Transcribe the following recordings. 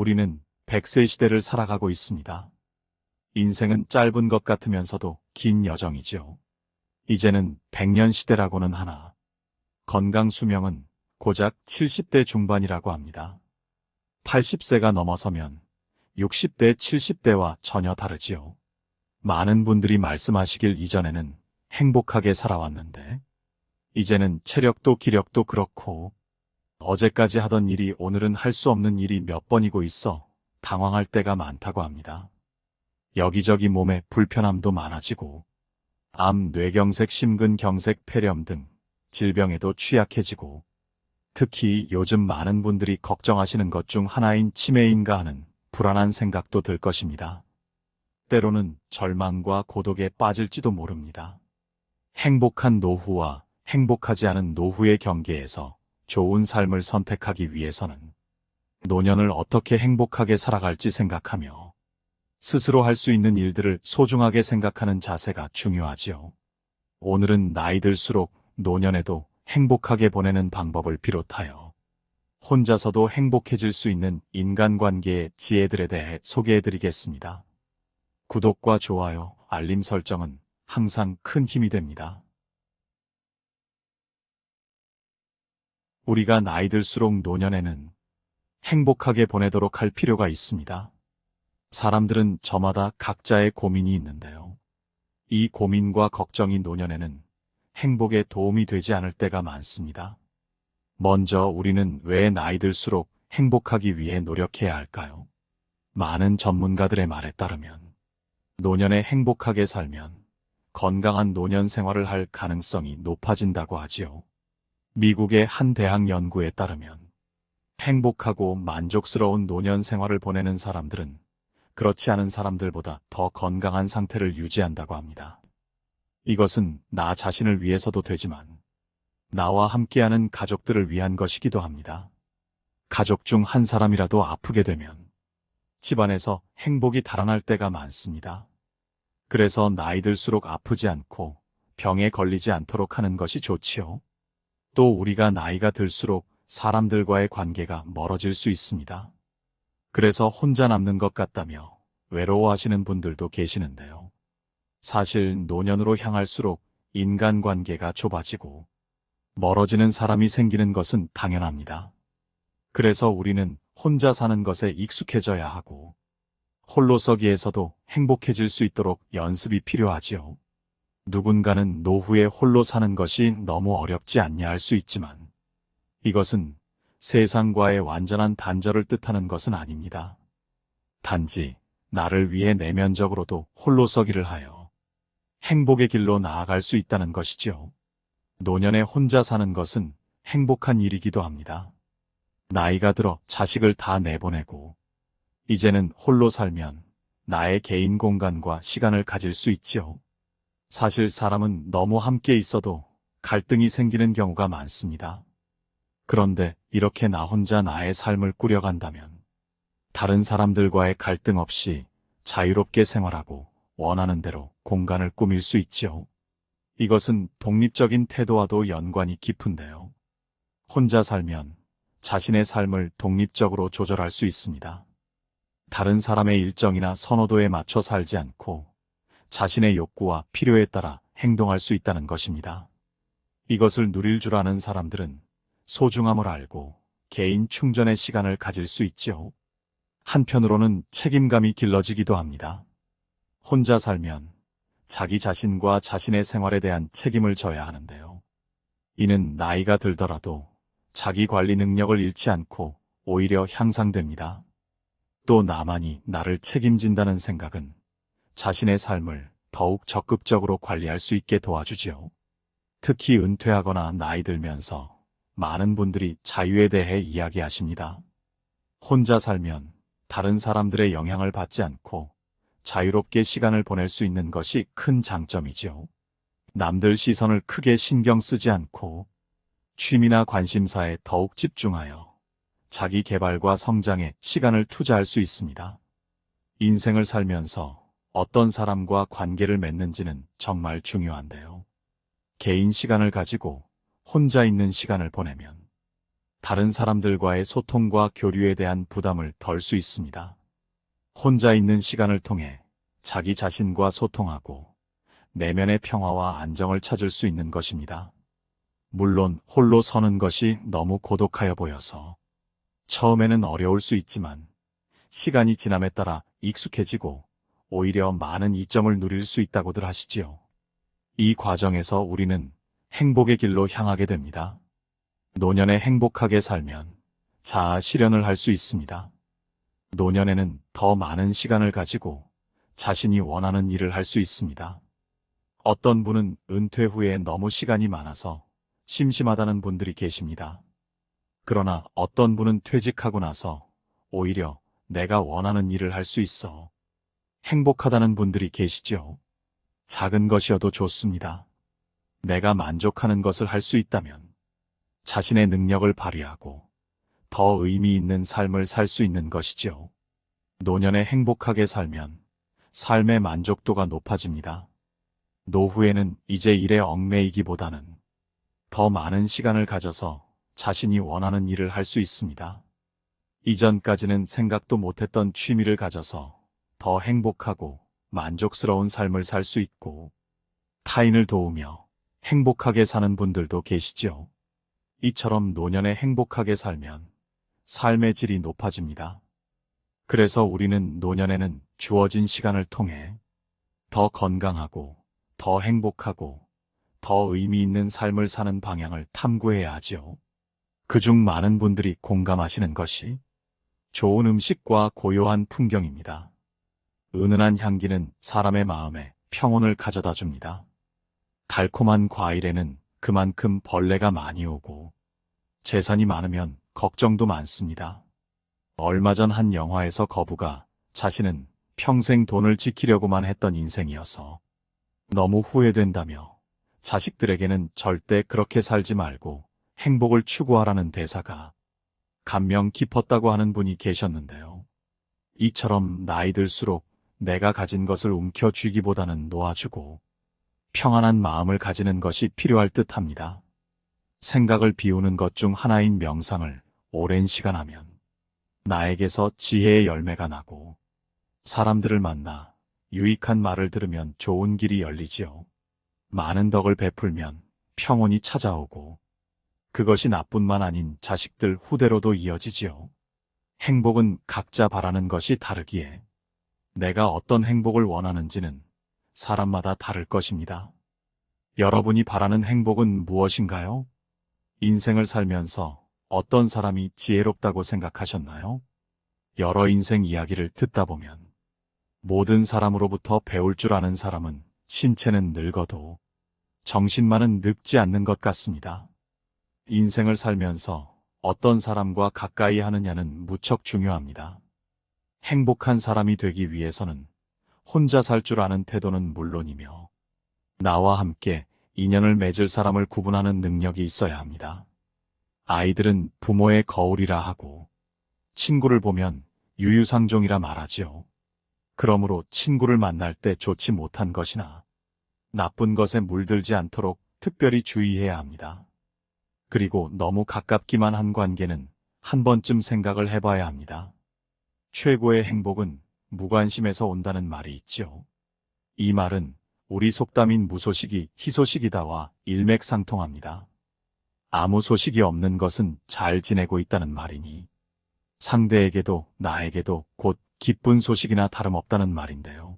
우리는 100세 시대를 살아가고 있습니다. 인생은 짧은 것 같으면서도 긴 여정이죠. 이제는 100년 시대라고는 하나, 건강 수명은 고작 70대 중반이라고 합니다. 80세가 넘어서면 60대, 70대와 전혀 다르지요. 많은 분들이 말씀하시길 이전에는 행복하게 살아왔는데, 이제는 체력도 기력도 그렇고, 어제까지 하던 일이 오늘은 할 수 없는 일이 몇 번이고 있어 당황할 때가 많다고 합니다. 여기저기 몸에 불편함도 많아지고, 암, 뇌경색, 심근경색, 폐렴 등 질병에도 취약해지고, 특히 요즘 많은 분들이 걱정하시는 것 중 하나인 치매인가 하는 불안한 생각도 들 것입니다. 때로는 절망과 고독에 빠질지도 모릅니다. 행복한 노후와 행복하지 않은 노후의 경계에서 좋은 삶을 선택하기 위해서는 노년을 어떻게 행복하게 살아갈지 생각하며 스스로 할 수 있는 일들을 소중하게 생각하는 자세가 중요하지요. 오늘은 나이 들수록 노년에도 행복하게 보내는 방법을 비롯하여 혼자서도 행복해질 수 있는 인간관계의 지혜들에 대해 소개해드리겠습니다. 구독과 좋아요, 알림 설정은 항상 큰 힘이 됩니다. 우리가 나이 들수록 노년에는 행복하게 보내도록 할 필요가 있습니다. 사람들은 저마다 각자의 고민이 있는데요. 이 고민과 걱정이 노년에는 행복에 도움이 되지 않을 때가 많습니다. 먼저 우리는 왜 나이 들수록 행복하기 위해 노력해야 할까요? 많은 전문가들의 말에 따르면 노년에 행복하게 살면 건강한 노년 생활을 할 가능성이 높아진다고 하지요. 미국의 한 대학 연구에 따르면 행복하고 만족스러운 노년 생활을 보내는 사람들은 그렇지 않은 사람들보다 더 건강한 상태를 유지한다고 합니다. 이것은 나 자신을 위해서도 되지만 나와 함께하는 가족들을 위한 것이기도 합니다. 가족 중 한 사람이라도 아프게 되면 집안에서 행복이 달아날 때가 많습니다. 그래서 나이 들수록 아프지 않고 병에 걸리지 않도록 하는 것이 좋지요. 또 우리가 나이가 들수록 사람들과의 관계가 멀어질 수 있습니다. 그래서 혼자 남는 것 같다며 외로워하시는 분들도 계시는데요. 사실 노년으로 향할수록 인간관계가 좁아지고 멀어지는 사람이 생기는 것은 당연합니다. 그래서 우리는 혼자 사는 것에 익숙해져야 하고 홀로서기에서도 행복해질 수 있도록 연습이 필요하지요. 누군가는 노후에 홀로 사는 것이 너무 어렵지 않냐 할 수 있지만 이것은 세상과의 완전한 단절을 뜻하는 것은 아닙니다. 단지 나를 위해 내면적으로도 홀로서기를 하여 행복의 길로 나아갈 수 있다는 것이지요. 노년에 혼자 사는 것은 행복한 일이기도 합니다. 나이가 들어 자식을 다 내보내고 이제는 홀로 살면 나의 개인 공간과 시간을 가질 수 있지요. 사실 사람은 너무 함께 있어도 갈등이 생기는 경우가 많습니다. 그런데 이렇게 나 혼자 나의 삶을 꾸려간다면 다른 사람들과의 갈등 없이 자유롭게 생활하고 원하는 대로 공간을 꾸밀 수 있지요. 이것은 독립적인 태도와도 연관이 깊은데요. 혼자 살면 자신의 삶을 독립적으로 조절할 수 있습니다. 다른 사람의 일정이나 선호도에 맞춰 살지 않고 자신의 욕구와 필요에 따라 행동할 수 있다는 것입니다. 이것을 누릴 줄 아는 사람들은 소중함을 알고 개인 충전의 시간을 가질 수 있지요. 한편으로는 책임감이 길러지기도 합니다. 혼자 살면 자기 자신과 자신의 생활에 대한 책임을 져야 하는데요. 이는 나이가 들더라도 자기 관리 능력을 잃지 않고 오히려 향상됩니다. 또 나만이 나를 책임진다는 생각은 자신의 삶을 더욱 적극적으로 관리할 수 있게 도와주지요. 특히 은퇴하거나 나이 들면서 많은 분들이 자유에 대해 이야기하십니다. 혼자 살면 다른 사람들의 영향을 받지 않고 자유롭게 시간을 보낼 수 있는 것이 큰 장점이지요. 남들 시선을 크게 신경 쓰지 않고 취미나 관심사에 더욱 집중하여 자기 개발과 성장에 시간을 투자할 수 있습니다. 인생을 살면서 어떤 사람과 관계를 맺는지는 정말 중요한데요. 개인 시간을 가지고 혼자 있는 시간을 보내면 다른 사람들과의 소통과 교류에 대한 부담을 덜 수 있습니다. 혼자 있는 시간을 통해 자기 자신과 소통하고 내면의 평화와 안정을 찾을 수 있는 것입니다. 물론 홀로 서는 것이 너무 고독하여 보여서 처음에는 어려울 수 있지만 시간이 지남에 따라 익숙해지고 오히려 많은 이점을 누릴 수 있다고들 하시지요. 이 과정에서 우리는 행복의 길로 향하게 됩니다. 노년에 행복하게 살면 자아 실현을 할 수 있습니다. 노년에는 더 많은 시간을 가지고 자신이 원하는 일을 할 수 있습니다. 어떤 분은 은퇴 후에 너무 시간이 많아서 심심하다는 분들이 계십니다. 그러나 어떤 분은 퇴직하고 나서 오히려 내가 원하는 일을 할 수 있어 행복하다는 분들이 계시죠. 작은 것이어도 좋습니다. 내가 만족하는 것을 할 수 있다면 자신의 능력을 발휘하고 더 의미 있는 삶을 살 수 있는 것이죠. 노년에 행복하게 살면 삶의 만족도가 높아집니다. 노후에는 이제 일에 얽매이기보다는 더 많은 시간을 가져서 자신이 원하는 일을 할 수 있습니다. 이전까지는 생각도 못했던 취미를 가져서 더 행복하고 만족스러운 삶을 살 수 있고 타인을 도우며 행복하게 사는 분들도 계시죠. 이처럼 노년에 행복하게 살면 삶의 질이 높아집니다. 그래서 우리는 노년에는 주어진 시간을 통해 더 건강하고 더 행복하고 더 의미 있는 삶을 사는 방향을 탐구해야 하지요. 그중 많은 분들이 공감하시는 것이 좋은 음식과 고요한 풍경입니다. 은은한 향기는 사람의 마음에 평온을 가져다 줍니다. 달콤한 과일에는 그만큼 벌레가 많이 오고 재산이 많으면 걱정도 많습니다. 얼마 전 한 영화에서 거부가 자신은 평생 돈을 지키려고만 했던 인생이어서 너무 후회된다며 자식들에게는 절대 그렇게 살지 말고 행복을 추구하라는 대사가 감명 깊었다고 하는 분이 계셨는데요. 이처럼 나이 들수록 내가 가진 것을 움켜쥐기보다는 놓아주고 평안한 마음을 가지는 것이 필요할 듯합니다. 생각을 비우는 것 중 하나인 명상을 오랜 시간 하면 나에게서 지혜의 열매가 나고 사람들을 만나 유익한 말을 들으면 좋은 길이 열리지요. 많은 덕을 베풀면 평온이 찾아오고 그것이 나뿐만 아닌 자식들 후대로도 이어지지요. 행복은 각자 바라는 것이 다르기에 내가 어떤 행복을 원하는지는 사람마다 다를 것입니다. 여러분이 바라는 행복은 무엇인가요? 인생을 살면서 어떤 사람이 지혜롭다고 생각하셨나요? 여러 인생 이야기를 듣다 보면 모든 사람으로부터 배울 줄 아는 사람은 신체는 늙어도 정신만은 늙지 않는 것 같습니다. 인생을 살면서 어떤 사람과 가까이 하느냐는 무척 중요합니다. 행복한 사람이 되기 위해서는 혼자 살 줄 아는 태도는 물론이며 나와 함께 인연을 맺을 사람을 구분하는 능력이 있어야 합니다. 아이들은 부모의 거울이라 하고 친구를 보면 유유상종이라 말하지요. 그러므로 친구를 만날 때 좋지 못한 것이나 나쁜 것에 물들지 않도록 특별히 주의해야 합니다. 그리고 너무 가깝기만 한 관계는 한 번쯤 생각을 해봐야 합니다. 최고의 행복은 무관심에서 온다는 말이 있지요. 이 말은 우리 속담인 무소식이 희소식이다와 일맥상통합니다. 아무 소식이 없는 것은 잘 지내고 있다는 말이니 상대에게도 나에게도 곧 기쁜 소식이나 다름없다는 말인데요.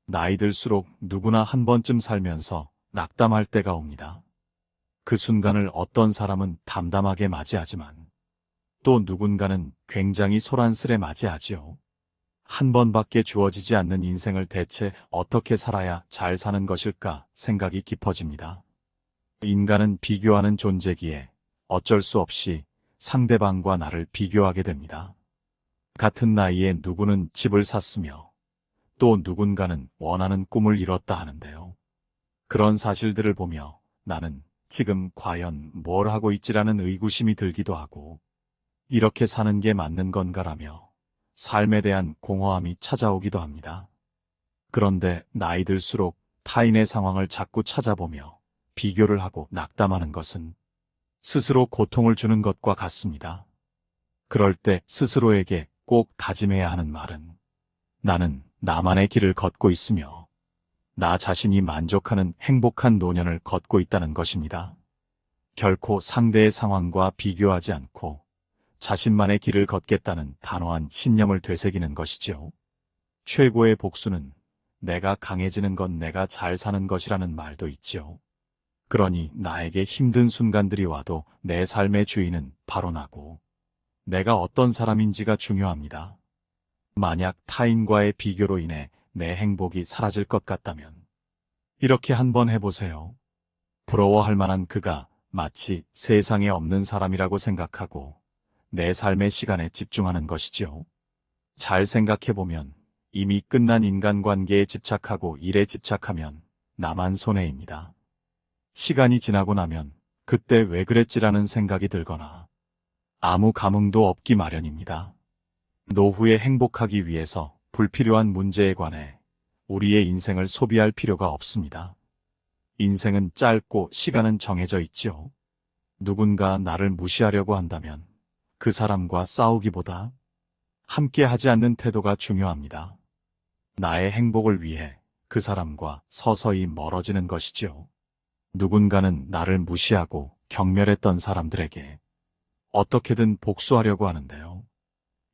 나이 들수록 누구나 한 번쯤 살면서 낙담할 때가 옵니다. 그 순간을 어떤 사람은 담담하게 맞이하지만 또 누군가는 굉장히 소란스레 맞이하지요. 한 번밖에 주어지지 않는 인생을 대체 어떻게 살아야 잘 사는 것일까 생각이 깊어집니다. 인간은 비교하는 존재기에 어쩔 수 없이 상대방과 나를 비교하게 됩니다. 같은 나이에 누구는 집을 샀으며 또 누군가는 원하는 꿈을 이뤘다 하는데요. 그런 사실들을 보며 나는 지금 과연 뭘 하고 있지라는 의구심이 들기도 하고 이렇게 사는 게 맞는 건가라며 삶에 대한 공허함이 찾아오기도 합니다. 그런데 나이 들수록 타인의 상황을 자꾸 찾아보며 비교를 하고 낙담하는 것은 스스로 고통을 주는 것과 같습니다. 그럴 때 스스로에게 꼭 다짐해야 하는 말은 나는 나만의 길을 걷고 있으며 나 자신이 만족하는 행복한 노년을 걷고 있다는 것입니다. 결코 상대의 상황과 비교하지 않고 자신만의 길을 걷겠다는 단호한 신념을 되새기는 것이지요. 최고의 복수는 내가 강해지는 건 내가 잘 사는 것이라는 말도 있지요. 그러니 나에게 힘든 순간들이 와도 내 삶의 주인은 바로 나고 내가 어떤 사람인지가 중요합니다. 만약 타인과의 비교로 인해 내 행복이 사라질 것 같다면 이렇게 한번 해보세요. 부러워할 만한 그가 마치 세상에 없는 사람이라고 생각하고 내 삶의 시간에 집중하는 것이지요. 잘 생각해보면 이미 끝난 인간관계에 집착하고 일에 집착하면 나만 손해입니다. 시간이 지나고 나면 그때 왜 그랬지라는 생각이 들거나 아무 감흥도 없기 마련입니다. 노후에 행복하기 위해서 불필요한 문제에 관해 우리의 인생을 소비할 필요가 없습니다. 인생은 짧고 시간은 정해져 있죠. 누군가 나를 무시하려고 한다면 그 사람과 싸우기보다 함께 하지 않는 태도가 중요합니다. 나의 행복을 위해 그 사람과 서서히 멀어지는 것이죠. 누군가는 나를 무시하고 경멸했던 사람들에게 어떻게든 복수하려고 하는데요.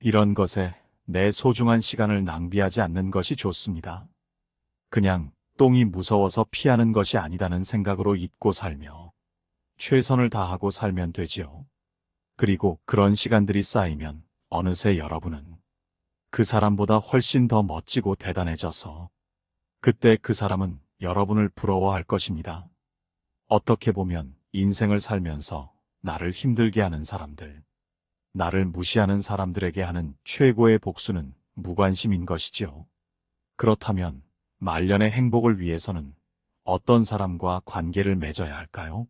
이런 것에 내 소중한 시간을 낭비하지 않는 것이 좋습니다. 그냥 똥이 무서워서 피하는 것이 아니다는 생각으로 잊고 살며 최선을 다하고 살면 되지요. 그리고 그런 시간들이 쌓이면 어느새 여러분은 그 사람보다 훨씬 더 멋지고 대단해져서 그때 그 사람은 여러분을 부러워할 것입니다. 어떻게 보면 인생을 살면서 나를 힘들게 하는 사람들, 나를 무시하는 사람들에게 하는 최고의 복수는 무관심인 것이죠. 그렇다면 말년의 행복을 위해서는 어떤 사람과 관계를 맺어야 할까요?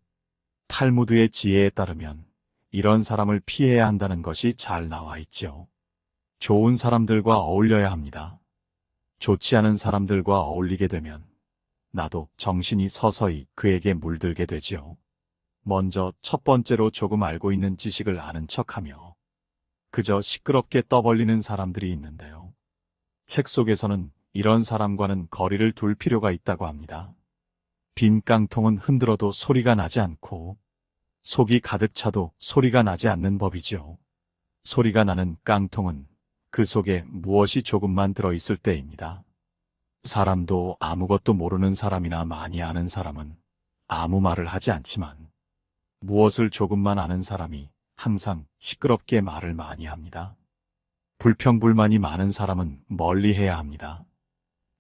탈무드의 지혜에 따르면 이런 사람을 피해야 한다는 것이 잘 나와 있죠. 좋은 사람들과 어울려야 합니다. 좋지 않은 사람들과 어울리게 되면 나도 정신이 서서히 그에게 물들게 되지요. 먼저 첫 번째로 조금 알고 있는 지식을 아는 척하며 그저 시끄럽게 떠벌리는 사람들이 있는데요. 책 속에서는 이런 사람과는 거리를 둘 필요가 있다고 합니다. 빈 깡통은 흔들어도 소리가 나지 않고 속이 가득 차도 소리가 나지 않는 법이죠. 소리가 나는 깡통은 그 속에 무엇이 조금만 들어있을 때입니다. 사람도 아무것도 모르는 사람이나 많이 아는 사람은 아무 말을 하지 않지만 무엇을 조금만 아는 사람이 항상 시끄럽게 말을 많이 합니다. 불평불만이 많은 사람은 멀리해야 합니다.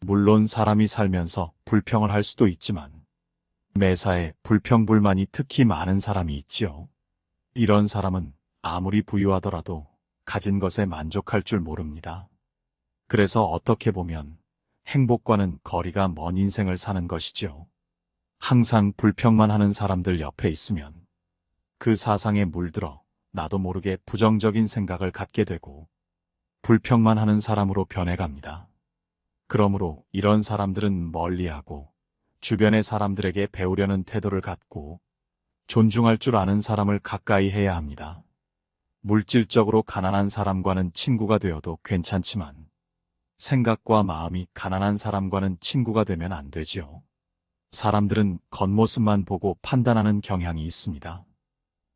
물론 사람이 살면서 불평을 할 수도 있지만 매사에 불평불만이 특히 많은 사람이 있지요. 이런 사람은 아무리 부유하더라도 가진 것에 만족할 줄 모릅니다. 그래서 어떻게 보면 행복과는 거리가 먼 인생을 사는 것이죠. 항상 불평만 하는 사람들 옆에 있으면 그 사상에 물들어 나도 모르게 부정적인 생각을 갖게 되고 불평만 하는 사람으로 변해갑니다. 그러므로 이런 사람들은 멀리하고 주변의 사람들에게 배우려는 태도를 갖고 존중할 줄 아는 사람을 가까이 해야 합니다. 물질적으로 가난한 사람과는 친구가 되어도 괜찮지만 생각과 마음이 가난한 사람과는 친구가 되면 안 되지요. 사람들은 겉모습만 보고 판단하는 경향이 있습니다.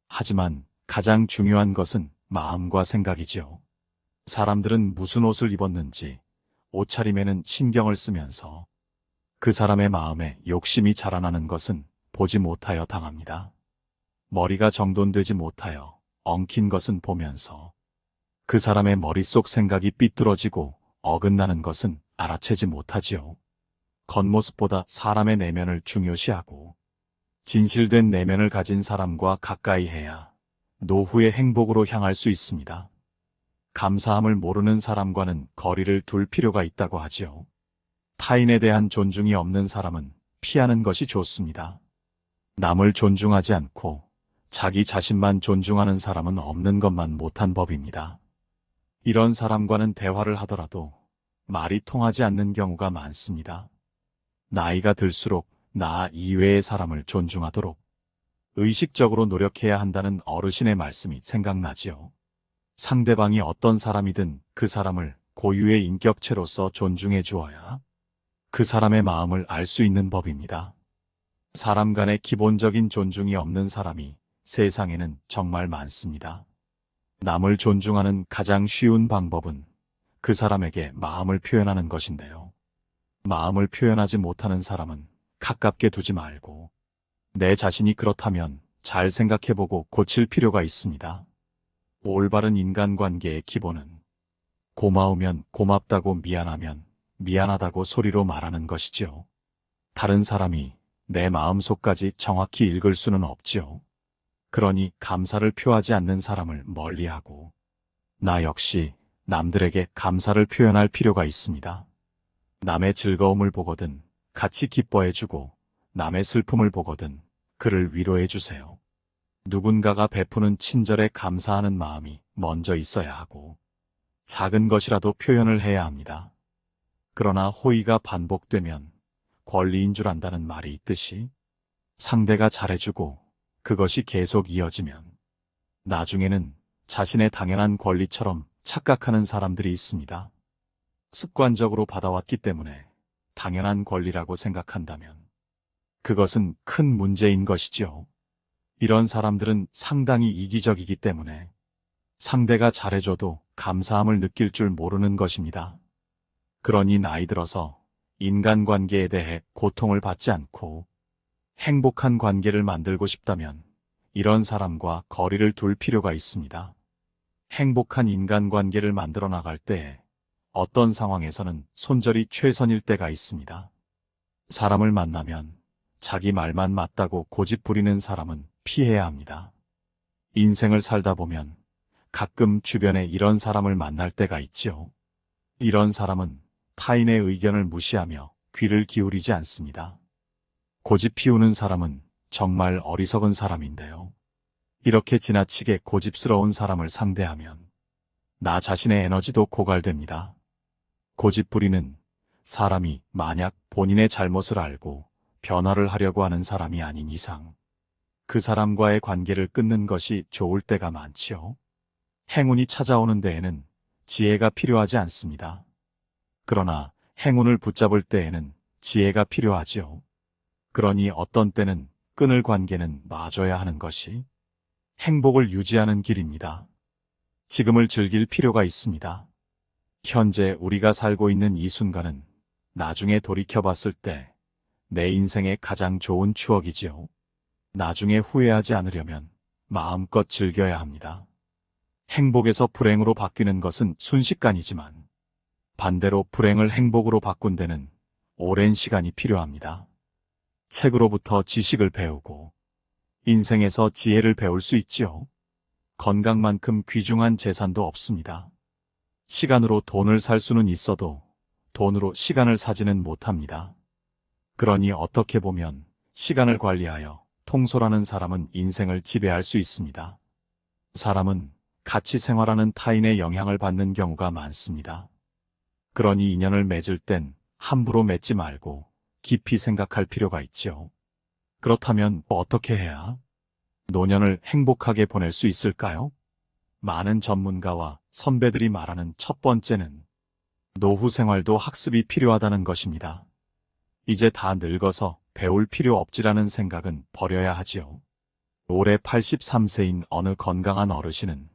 하지만 가장 중요한 것은 마음과 생각이지요. 사람들은 무슨 옷을 입었는지 옷차림에는 신경을 쓰면서 그 사람의 마음에 욕심이 자라나는 것은 보지 못하여 당합니다. 머리가 정돈되지 못하여 엉킨 것은 보면서 그 사람의 머릿속 생각이 삐뚤어지고 어긋나는 것은 알아채지 못하지요. 겉모습보다 사람의 내면을 중요시하고 진실된 내면을 가진 사람과 가까이 해야 노후의 행복으로 향할 수 있습니다. 감사함을 모르는 사람과는 거리를 둘 필요가 있다고 하지요. 타인에 대한 존중이 없는 사람은 피하는 것이 좋습니다. 남을 존중하지 않고 자기 자신만 존중하는 사람은 없는 것만 못한 법입니다. 이런 사람과는 대화를 하더라도 말이 통하지 않는 경우가 많습니다. 나이가 들수록 나 이외의 사람을 존중하도록, 의식적으로 노력해야 한다는 어르신의 말씀이 생각나지요. 상대방이 어떤 사람이든 그 사람을 고유의 인격체로서 존중해 주어야 그 사람의 마음을 알 수 있는 법입니다. 사람 간의 기본적인 존중이 없는 사람이 세상에는 정말 많습니다. 남을 존중하는 가장 쉬운 방법은 그 사람에게 마음을 표현하는 것인데요. 마음을 표현하지 못하는 사람은 가깝게 두지 말고 내 자신이 그렇다면 잘 생각해보고 고칠 필요가 있습니다. 올바른 인간관계의 기본은 고마우면 고맙다고 미안하면 미안하다고 소리로 말하는 것이지요. 다른 사람이 내 마음속까지 정확히 읽을 수는 없지요. 그러니 감사를 표하지 않는 사람을 멀리하고 나 역시 남들에게 감사를 표현할 필요가 있습니다. 남의 즐거움을 보거든 같이 기뻐해주고 남의 슬픔을 보거든 그를 위로해주세요. 누군가가 베푸는 친절에 감사하는 마음이 먼저 있어야 하고 작은 것이라도 표현을 해야 합니다. 그러나 호의가 반복되면 권리인 줄 안다는 말이 있듯이 상대가 잘해주고 그것이 계속 이어지면 나중에는 자신의 당연한 권리처럼 착각하는 사람들이 있습니다. 습관적으로 받아왔기 때문에 당연한 권리라고 생각한다면 그것은 큰 문제인 것이지요. 이런 사람들은 상당히 이기적이기 때문에 상대가 잘해줘도 감사함을 느낄 줄 모르는 것입니다. 그러니 나이 들어서 인간관계에 대해 고통을 받지 않고 행복한 관계를 만들고 싶다면 이런 사람과 거리를 둘 필요가 있습니다. 행복한 인간관계를 만들어 나갈 때 어떤 상황에서는 손절이 최선일 때가 있습니다. 사람을 만나면 자기 말만 맞다고 고집 부리는 사람은 피해야 합니다. 인생을 살다 보면 가끔 주변에 이런 사람을 만날 때가 있죠. 이런 사람은 타인의 의견을 무시하며 귀를 기울이지 않습니다. 고집 피우는 사람은 정말 어리석은 사람인데요. 이렇게 지나치게 고집스러운 사람을 상대하면 나 자신의 에너지도 고갈됩니다. 고집부리는 사람이 만약 본인의 잘못을 알고 변화를 하려고 하는 사람이 아닌 이상 그 사람과의 관계를 끊는 것이 좋을 때가 많지요. 행운이 찾아오는 데에는 지혜가 필요하지 않습니다. 그러나 행운을 붙잡을 때에는 지혜가 필요하지요. 그러니 어떤 때는 끊을 관계는 놔줘야 하는 것이 행복을 유지하는 길입니다. 지금을 즐길 필요가 있습니다. 현재 우리가 살고 있는 이 순간은 나중에 돌이켜봤을 때 내 인생의 가장 좋은 추억이지요. 나중에 후회하지 않으려면 마음껏 즐겨야 합니다. 행복에서 불행으로 바뀌는 것은 순식간이지만 반대로 불행을 행복으로 바꾼 데는 오랜 시간이 필요합니다. 책으로부터 지식을 배우고 인생에서 지혜를 배울 수 있지요. 건강만큼 귀중한 재산도 없습니다. 시간으로 돈을 살 수는 있어도 돈으로 시간을 사지는 못합니다. 그러니 어떻게 보면 시간을 관리하여 통솔하는 사람은 인생을 지배할 수 있습니다. 사람은 같이 생활하는 타인의 영향을 받는 경우가 많습니다. 그러니 인연을 맺을 땐 함부로 맺지 말고 깊이 생각할 필요가 있죠. 그렇다면 어떻게 해야 노년을 행복하게 보낼 수 있을까요? 많은 전문가와 선배들이 말하는 첫 번째는 노후 생활도 학습이 필요하다는 것입니다. 이제 다 늙어서 배울 필요 없지라는 생각은 버려야 하지요. 올해 83세인 어느 건강한 어르신은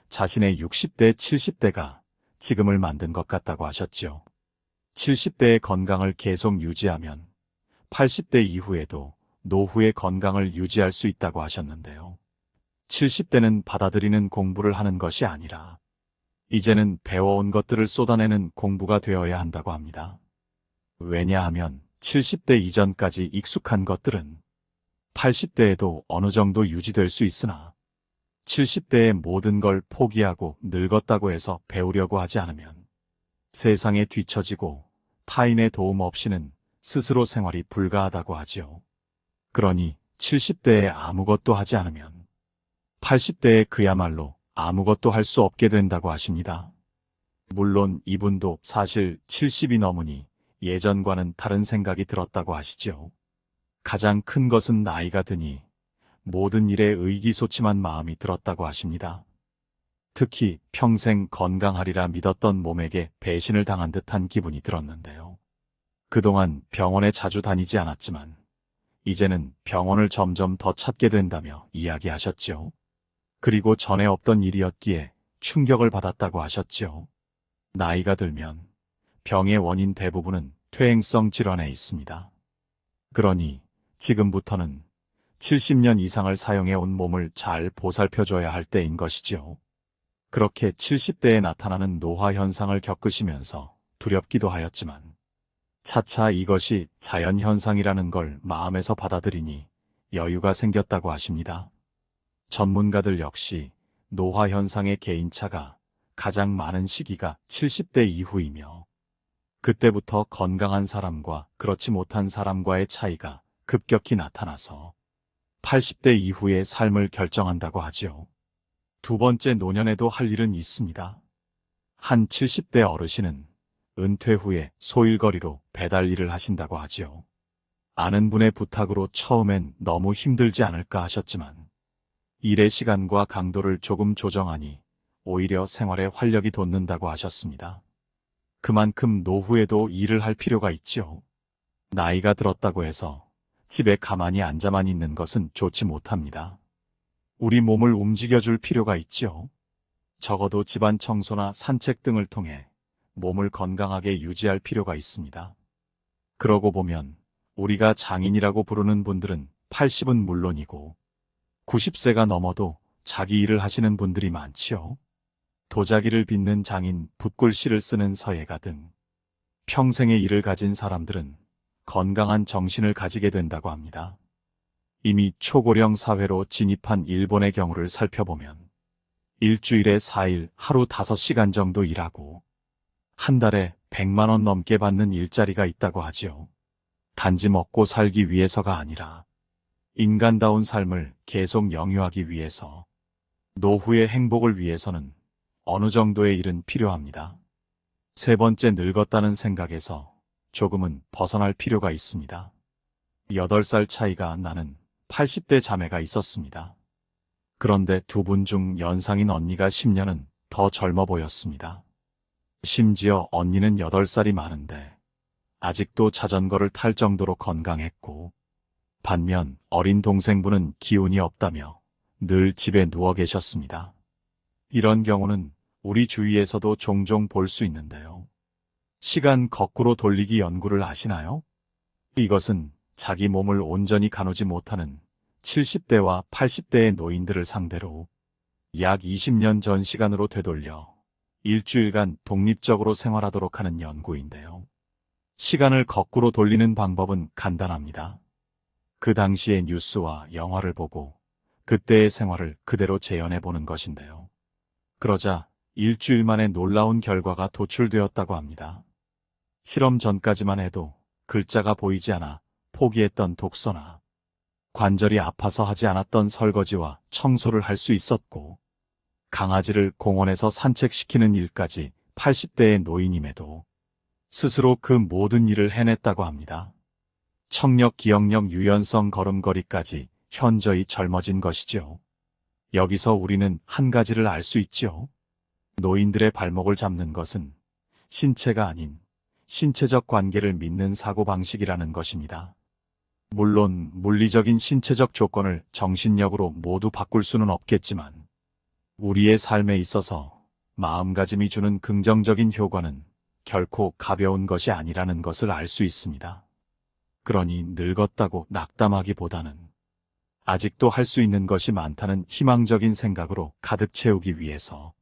자신의 60대, 70대가 지금을 만든 것 같다고 하셨지요. 70대의 건강을 계속 유지하면 80대 이후에도 노후의 건강을 유지할 수 있다고 하셨는데요. 70대는 받아들이는 공부를 하는 것이 아니라 이제는 배워온 것들을 쏟아내는 공부가 되어야 한다고 합니다. 왜냐하면 70대 이전까지 익숙한 것들은 80대에도 어느 정도 유지될 수 있으나 70대의 모든 걸 포기하고 늙었다고 해서 배우려고 하지 않으면 세상에 뒤처지고 타인의 도움 없이는 스스로 생활이 불가하다고 하지요. 그러니 70대에 아무것도 하지 않으면 80대에 그야말로 아무것도 할 수 없게 된다고 하십니다. 물론 이분도 사실 70이 넘으니 예전과는 다른 생각이 들었다고 하시죠. 가장 큰 것은 나이가 드니 모든 일에 의기소침한 마음이 들었다고 하십니다. 특히 평생 건강하리라 믿었던 몸에게 배신을 당한 듯한 기분이 들었는데요. 그동안 병원에 자주 다니지 않았지만 이제는 병원을 점점 더 찾게 된다며 이야기하셨죠. 그리고 전에 없던 일이었기에 충격을 받았다고 하셨죠. 나이가 들면 병의 원인 대부분은 퇴행성 질환에 있습니다. 그러니 지금부터는 70년 이상을 사용해온 몸을 잘 보살펴줘야 할 때인 것이죠. 그렇게 70대에 나타나는 노화 현상을 겪으시면서 두렵기도 하였지만 차차 이것이 자연현상이라는 걸 마음에서 받아들이니 여유가 생겼다고 하십니다. 전문가들 역시 노화 현상의 개인차가 가장 많은 시기가 70대 이후이며 그때부터 건강한 사람과 그렇지 못한 사람과의 차이가 급격히 나타나서 80대 이후의 삶을 결정한다고 하지요. 두 번째 노년에도 할 일은 있습니다. 한 70대 어르신은 은퇴 후에 소일거리로 배달 일을 하신다고 하지요. 아는 분의 부탁으로 처음엔 너무 힘들지 않을까 하셨지만 일의 시간과 강도를 조금 조정하니 오히려 생활에 활력이 돋는다고 하셨습니다. 그만큼 노후에도 일을 할 필요가 있지요. 나이가 들었다고 해서 집에 가만히 앉아만 있는 것은 좋지 못합니다. 우리 몸을 움직여줄 필요가 있지요. 적어도 집안 청소나 산책 등을 통해 몸을 건강하게 유지할 필요가 있습니다. 그러고 보면 우리가 장인이라고 부르는 분들은 80은 물론이고 90세가 넘어도 자기 일을 하시는 분들이 많지요. 도자기를 빚는 장인, 붓글씨를 쓰는 서예가 등 평생의 일을 가진 사람들은 건강한 정신을 가지게 된다고 합니다. 이미 초고령 사회로 진입한 일본의 경우를 살펴보면 일주일에 4일 하루 5시간 정도 일하고 한 달에 100만 원 넘게 받는 일자리가 있다고 하지요. 단지 먹고 살기 위해서가 아니라 인간다운 삶을 계속 영유하기 위해서, 노후의 행복을 위해서는 어느 정도의 일은 필요합니다. 세 번째, 늙었다는 생각에서 조금은 벗어날 필요가 있습니다. 8살 차이가 나는 80대 자매가 있었습니다. 그런데 두 분 중 연상인 언니가 10년은 더 젊어 보였습니다. 심지어 언니는 8살이 많은데 아직도 자전거를 탈 정도로 건강했고, 반면 어린 동생분은 기운이 없다며 늘 집에 누워 계셨습니다. 이런 경우는 우리 주위에서도 종종 볼 수 있는데요. 시간 거꾸로 돌리기 연구를 아시나요? 이것은 자기 몸을 온전히 가누지 못하는 70대와 80대의 노인들을 상대로 약 20년 전 시간으로 되돌려 일주일간 독립적으로 생활하도록 하는 연구인데요. 시간을 거꾸로 돌리는 방법은 간단합니다. 그 당시의 뉴스와 영화를 보고 그때의 생활을 그대로 재현해 보는 것인데요. 그러자 일주일 만에 놀라운 결과가 도출되었다고 합니다. 실험 전까지만 해도 글자가 보이지 않아 포기했던 독서나 관절이 아파서 하지 않았던 설거지와 청소를 할 수 있었고, 강아지를 공원에서 산책시키는 일까지 80대의 노인임에도 스스로 그 모든 일을 해냈다고 합니다. 청력, 기억력, 유연성, 걸음걸이까지 현저히 젊어진 것이죠. 여기서 우리는 한 가지를 알 수 있죠. 노인들의 발목을 잡는 것은 신체가 아닌 신체적 관계를 믿는 사고방식이라는 것입니다. 물론 물리적인 신체적 조건을 정신력으로 모두 바꿀 수는 없겠지만 우리의 삶에 있어서 마음가짐이 주는 긍정적인 효과는 결코 가벼운 것이 아니라는 것을 알 수 있습니다. 그러니 늙었다고 낙담하기보다는 아직도 할 수 있는 것이 많다는 희망적인 생각으로 가득 채우기 위해서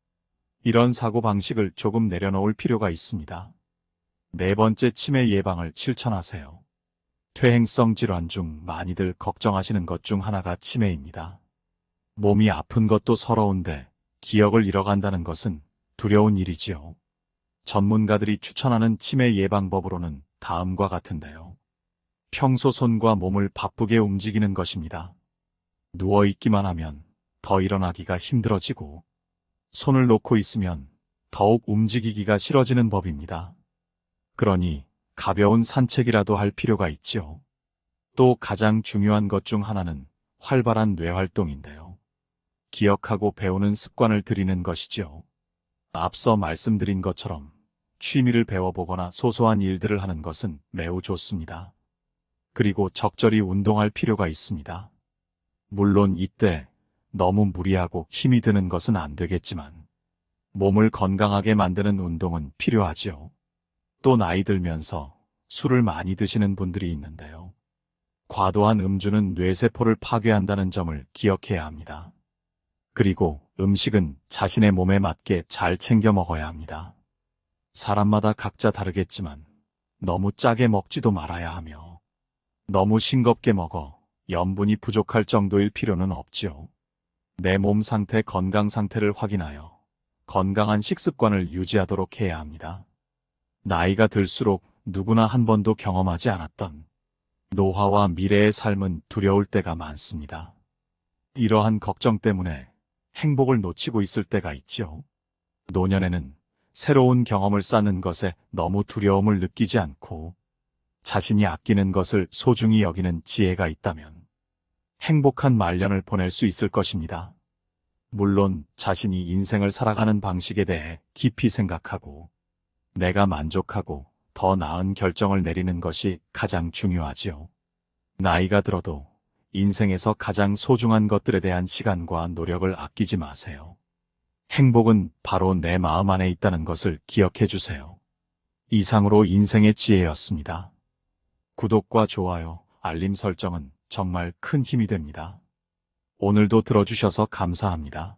이런 사고방식을 조금 내려놓을 필요가 있습니다. 네 번째, 치매 예방을 실천하세요. 퇴행성 질환 중 많이들 걱정하시는 것 중 하나가 치매입니다. 몸이 아픈 것도 서러운데 기억을 잃어간다는 것은 두려운 일이지요. 전문가들이 추천하는 치매 예방법으로는 다음과 같은데요. 평소 손과 몸을 바쁘게 움직이는 것입니다. 누워있기만 하면 더 일어나기가 힘들어지고, 손을 놓고 있으면 더욱 움직이기가 싫어지는 법입니다. 그러니 가벼운 산책이라도 할 필요가 있죠. 또 가장 중요한 것 중 하나는 활발한 뇌활동인데요. 기억하고 배우는 습관을 들이는 것이죠. 앞서 말씀드린 것처럼 취미를 배워보거나 소소한 일들을 하는 것은 매우 좋습니다. 그리고 적절히 운동할 필요가 있습니다. 물론 이때 너무 무리하고 힘이 드는 것은 안 되겠지만 몸을 건강하게 만드는 운동은 필요하지요. 또 나이 들면서 술을 많이 드시는 분들이 있는데요. 과도한 음주는 뇌세포를 파괴한다는 점을 기억해야 합니다. 그리고 음식은 자신의 몸에 맞게 잘 챙겨 먹어야 합니다. 사람마다 각자 다르겠지만 너무 짜게 먹지도 말아야 하며 너무 싱겁게 먹어 염분이 부족할 정도일 필요는 없지요. 내 몸 상태, 건강 상태를 확인하여 건강한 식습관을 유지하도록 해야 합니다. 나이가 들수록 누구나 한 번도 경험하지 않았던 노화와 미래의 삶은 두려울 때가 많습니다. 이러한 걱정 때문에 행복을 놓치고 있을 때가 있죠. 노년에는 새로운 경험을 쌓는 것에 너무 두려움을 느끼지 않고 자신이 아끼는 것을 소중히 여기는 지혜가 있다면 행복한 말년을 보낼 수 있을 것입니다. 물론 자신이 인생을 살아가는 방식에 대해 깊이 생각하고 내가 만족하고 더 나은 결정을 내리는 것이 가장 중요하지요. 나이가 들어도 인생에서 가장 소중한 것들에 대한 시간과 노력을 아끼지 마세요. 행복은 바로 내 마음 안에 있다는 것을 기억해 주세요. 이상으로 인생의 지혜였습니다. 구독과 좋아요, 알림 설정은 정말 큰 힘이 됩니다. 오늘도 들어주셔서 감사합니다.